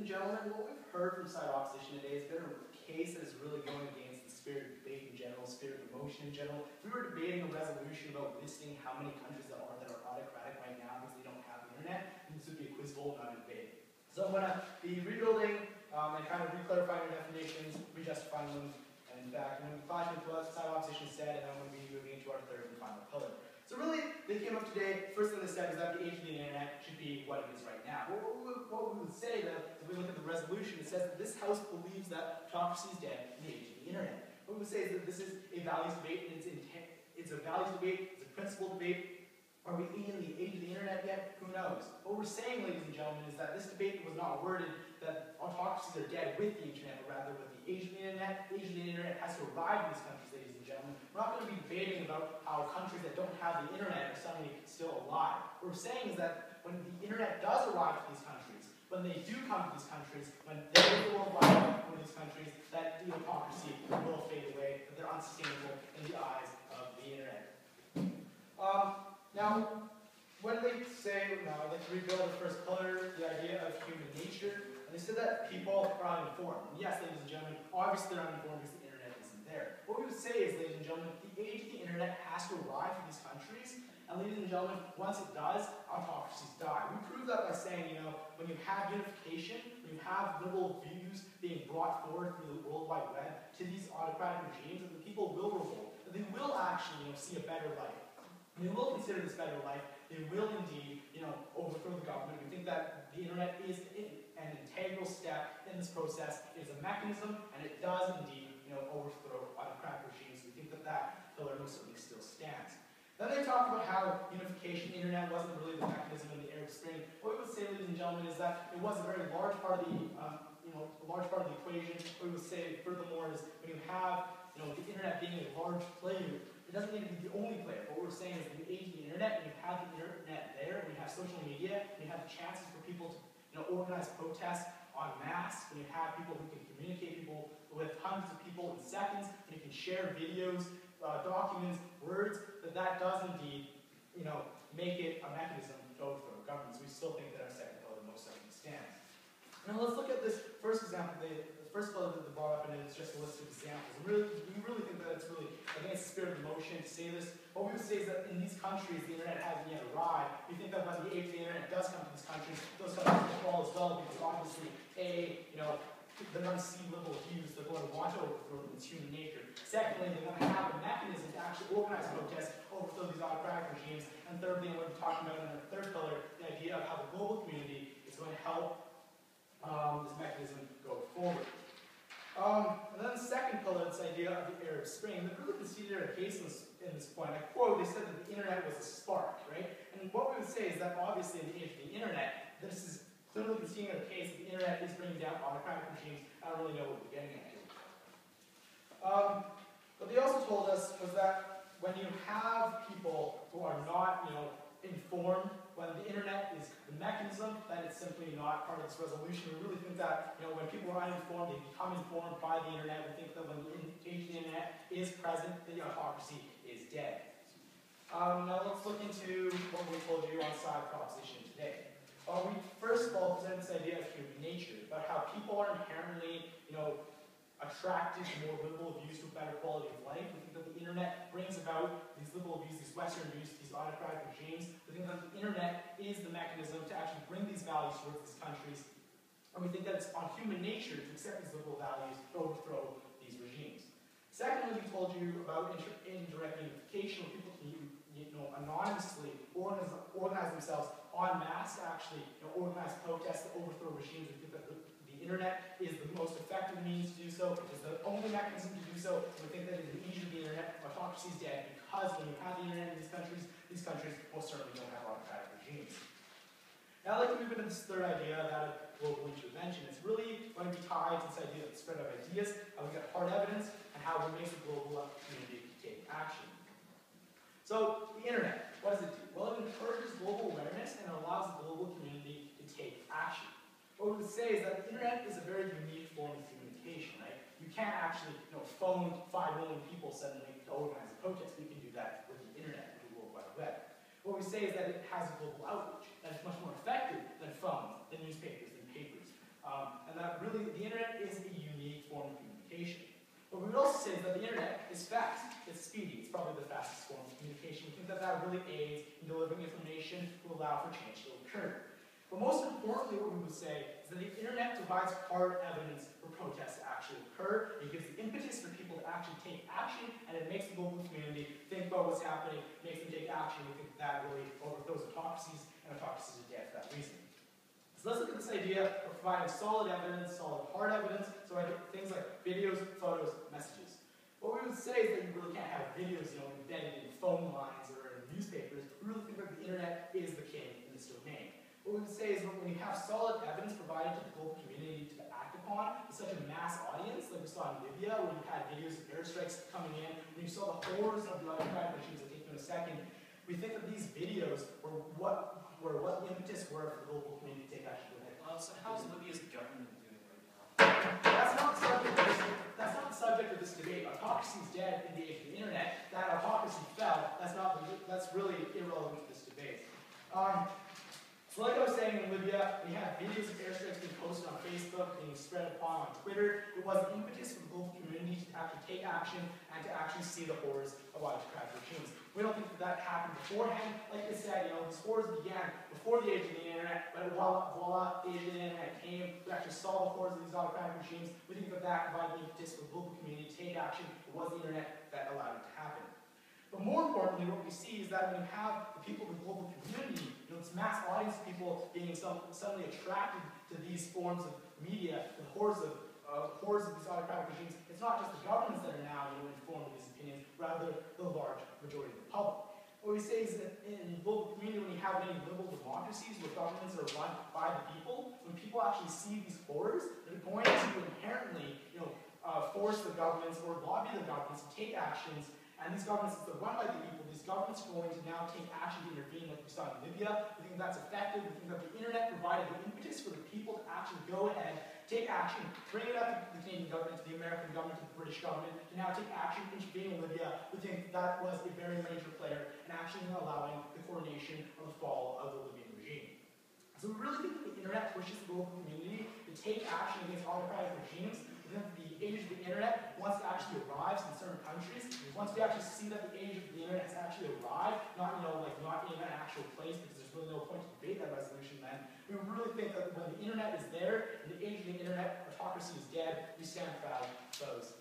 and gentlemen, what we've heard from side opposition today has been a case that is really going against the spirit of debate in general, spirit of emotion in general. If we were debating a resolution about listing how many countries there are that are autocratic right now because they don't have the internet, and this would be a quiz bowl, not a debate. So I'm going to be rebuilding and kind of re-clarifying your definitions, re-justifying them, and in fact, I'm going to be flashing to what side opposition said, and I'm going to be moving into our third and final pillar. So really, they came up today, first thing they said is that the age of the internet should be what it is right now. But what we would say, that if we look at the resolution, it says that this House believes that autocracy is dead in the age of the internet. What we would say is that this is a values debate, and it's a values debate, it's a principle debate. Are we in the age of the internet yet? Who knows? What we're saying, ladies and gentlemen, is that this debate was not worded that autocracies are dead with the internet, but rather with the age of the internet. The age of the internet has to arrive in these countries, ladies and gentlemen. We're not going to be debating about how countries that don't have the internet are suddenly still alive. What we're saying is that when the internet does arrive to these countries, when they do come to these countries, when they will arrive in these countries, that the autocracy will fade away, that they're unsustainable in the eyes of the internet. Now, when they say, now let's rebuild the first pillar, the idea of human nature, and they said that people are uninformed. And yes, ladies and gentlemen, obviously they're uninformed because the internet isn't there. What we would say is, ladies and gentlemen, the age of the internet has to arrive in these countries, and ladies and gentlemen, once it does, autocracies die. We prove that by saying, when you have unification, when you have liberal views being brought forward through the World Wide Web to these autocratic regimes, that the people will revolt, that they will actually, see a better life. They will consider this better life. They will indeed, overthrow the government. We think that the internet is an integral step in this process. It is a mechanism, and it does indeed, overthrow autocratic regimes. We think that that pillar most certainly still stands. Then they talk about how unification, the internet wasn't really the mechanism in the Arab Spring. What we would say, ladies and gentlemen, is that it was a very large part of the, equation. What we would say, furthermore, is when you have, the internet being a large player, it doesn't need to be the only player. What we're saying is, in the age of the internet, when you have the internet there, when you have social media, when you have the chances for people to, organize protests en masse, when you have people who can communicate people with hundreds of people in seconds, when you can share videos, documents, words, that does indeed, make it a mechanism to overthrow governments. We still think that our second pillar most certainly stands. Now let's look at this first example. The first pillar that they brought up, and it's just a list of examples. And we really think that it's really against the spirit of emotion to say this. What we would say is that in these countries, the internet hasn't yet arrived. We think that when the age of the internet does come to these countries, those countries will fall as well, because obviously, they're going to see liberal views. They're going to want to overthrow them. It's human nature. Secondly, they're going to have a mechanism to actually organize protests, overthrow these autocratic regimes. And thirdly, and what we're talking about in our third pillar, the idea of how the global community is going to help this mechanism go forward. And then the second pillar, this idea of the Arab Spring, they really conceded a case in this point. I quote, they said that the internet was a spark, right? And what we would say is that obviously in the age of the internet, this is clearly conceding a case that the internet is bringing down autocratic regimes. I don't really know what we're getting at here. What they also told us was that when you have people who are not, informed, when the internet is the mechanism, then it's simply not part of this resolution. We really think that, when people are uninformed, they become informed by the internet. We think that when the age of the internet is present, the autocracy is dead. Now let's look into what we told you on side proposition today. We first of all present this idea of human nature, about how people are inherently, attracted to more liberal views to a better quality of life. We think that the internet brings about these liberal views, these Western views, these autocratic regimes. We think that the internet is the mechanism to actually bring these values towards these countries. And we think that it's on human nature to accept these liberal values to overthrow these regimes. Secondly, we told you about indirect unification, where people can, anonymously organize themselves en masse to actually, organize protests to overthrow regimes. We think that the internet is the most effective means to do so. It's the only mechanism to do so. And we think that in the age of the internet, autocracy is dead, because when you have the internet in these countries most certainly don't have autocratic regimes. Now I'd like to move into this third idea, that of global intervention. It's really going to be tied to this idea of the spread of ideas, how we get hard evidence, and how we make the global community take action. So the internet, what does it do? Well, it encourages global awareness and allows the global community to take action. What we would say is that the internet is a very unique form of communication, right? You can't actually, phone 5 million people suddenly to organize a protest. We can do that with the internet, with the World Wide Web. What we say is that it has a global outreach, that it's much more effective than phones, than newspapers, than papers. and that really the internet is a unique form of communication. What we would also say is that the internet is fast, it's speedy, it's probably the fastest form of communication. We think that that really aids in delivering information to allow for change to occur. But most importantly, what we would say is that the internet provides hard evidence for protests to actually occur. It gives the impetus for people to actually take action, and it makes the global community think about what's happening, makes them take action. We think that really overthrows autocracies, and autocracies are dead for that reason. So let's look at this idea of providing solid evidence, solid hard evidence, so I get things like videos, photos, messages. What we would say is that you really can't have videos, embedded in phone lines or in newspapers. We really think that the internet is the king in this domain. What we would say is that when you have solid evidence provided to the global community to act upon, with such a mass audience, like we saw in Libya, where you had videos of airstrikes coming in, and you saw the horrors of the autocratic regimes, I'll take you in a second, we think that these videos were what the impetus were for the global community to take action. So how is Libya's government doing right now? That's not the subject of this debate. Autocracy is dead in the age of the internet. That autocracy fell. That's really irrelevant to this debate. So like I was saying, in Libya, we had videos of airstrikes being posted on Facebook, being spread upon on Twitter. It was an impetus for the global community to actually take action and to actually see the horrors of autocratic regimes. We don't think that happened beforehand. Like I said, these horrors began before the age of the internet, but voila, the age of the internet came. We actually saw the horrors of these autocratic regimes. We think that provided the impetus for the global community to take action. It was the internet that allowed it to happen. But more importantly, what we see is that when you have the people of the global community, this mass audience of people being suddenly attracted to these forms of media, the horrors of these autocratic regimes, it's not just the governments that are now informed of these opinions, rather the large majority of the public. What we say is that in the global community, when you have many liberal democracies where governments are run by the people, when people actually see these horrors, they're going to inherently force the governments or lobby the governments to take actions. And these governments, if they're run by the people, these governments are going to now take action to intervene, like we saw in Libya. We think that's effective. We think that the internet provided the impetus for the people to actually go ahead, take action, bring it up to the Canadian government, to the American government, to the British government, to now take action, intervene in Libya. We think that was a very major player in actually allowing the coronation or the fall of the Libyan regime. So we really think that the internet pushes the global community to take action against autocratic regimes. We think that the age of the internet, once it actually arrives in certain countries, once we actually see that the age of the internet has actually arrived, not in an actual place, because there's really no point to debate that resolution then, we really think that when the internet is there, in the age of the internet, autocracy is dead, we stand proud, foes.